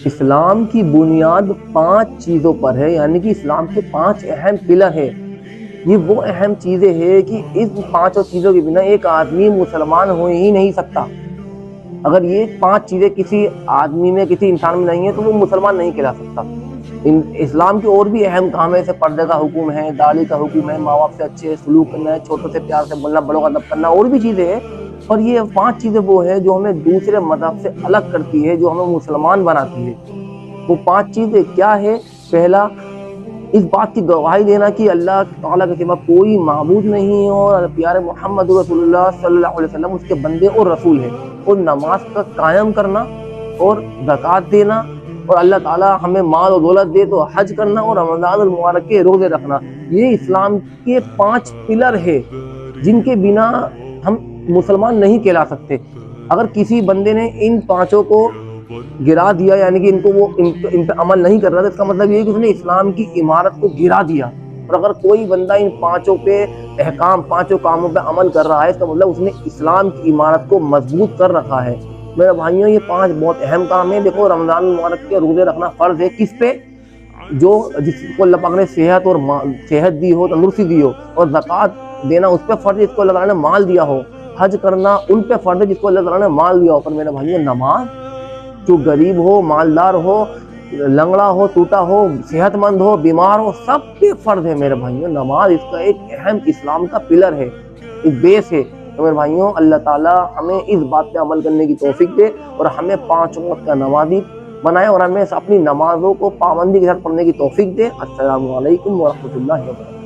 اسلام کی بنیاد 5 چیزوں پر ہے، یعنی کہ اسلام کے 5 اہم پلر ہے۔ یہ وہ اہم چیزیں ہیں کہ اس 5 چیزوں کے بنا ایک آدمی مسلمان ہو ہی نہیں سکتا۔ اگر یہ 5 چیزیں کسی آدمی میں، کسی انسان میں نہیں ہے تو وہ مسلمان نہیں کہلا سکتا۔ اسلام کے اور بھی اہم کام ہے، جیسے پردے کا حکم ہے، داڑھی کا حکم ہے، ماں باپ سے اچھے سلوک کرنا ہے، چھوٹوں سے پیار سے بولنا، بڑوں کا ادب کرنا، اور بھی چیزیں ہیں۔ اور یہ 5 چیزیں وہ ہیں جو ہمیں دوسرے مذہب سے الگ کرتی ہے، جو ہمیں مسلمان بناتی ہے۔ وہ 5 چیزیں کیا ہے؟ پہلا، اس بات کی گواہی دینا کہ اللہ تعالیٰ کے سوا کوئی معبود نہیں ہے اور پیارے محمد رسول اللہ صلی اللہ علیہ وسلم اس کے بندے اور رسول ہیں، اور نماز کا قائم کرنا اور زکوٰۃ دینا، اور اللہ تعالیٰ ہمیں مال و دولت دے تو حج کرنا اور رمضان المبارک کے روزے رکھنا۔ یہ اسلام کے 5 پلر ہے جن کے بنا ہم مسلمان نہیں کہلا سکتے۔ اگر کسی بندے نے ان 5 کو گرا دیا، یعنی کہ ان پہ عمل نہیں کر رہا، تو اس کا مطلب یہ ہے کہ اس نے اسلام کی عمارت کو گرا دیا۔ اور اگر کوئی بندہ ان 5 پہ احکام، 5 کاموں پہ عمل کر رہا ہے، اس کا مطلب اس نے اسلام کی عمارت کو مضبوط کر رکھا ہے۔ میرے بھائیوں، یہ 5 بہت اہم کام ہیں۔ دیکھو، رمضان المبارک کے روزے رکھنا فرض ہے کس پہ؟ جس کو اللہ پاک نے صحت دی ہو، تندرستی دی ہو، اور زکوٰۃ دینا اس پہ فرض ہے جس کو اللہ تعالیٰ نے مال دیا ہو، حج کرنا ان پہ فرض ہے جس کو اللہ تعالیٰ نے مال دیا ہو۔ پر میرے بھائیوں، نماز، جو غریب ہو، مالدار ہو، لنگڑا ہو، ٹوٹا ہو، صحت مند ہو، بیمار ہو، سب پہ فرض ہے میرے بھائیوں۔ نماز اس کا ایک اہم اسلام کا پلر ہے، ایک بیس ہے۔ تو میرے بھائیوں، اللہ تعالیٰ ہمیں اس بات پہ عمل کرنے کی توفیق دے اور ہمیں 5 وقت کا نمازی بنائے، اور ہمیں اپنی نمازوں کو پابندی کے ساتھ پڑھنے کی توفیق دے۔ السلام علیکم ورحمۃ اللہ وبرکاتہ۔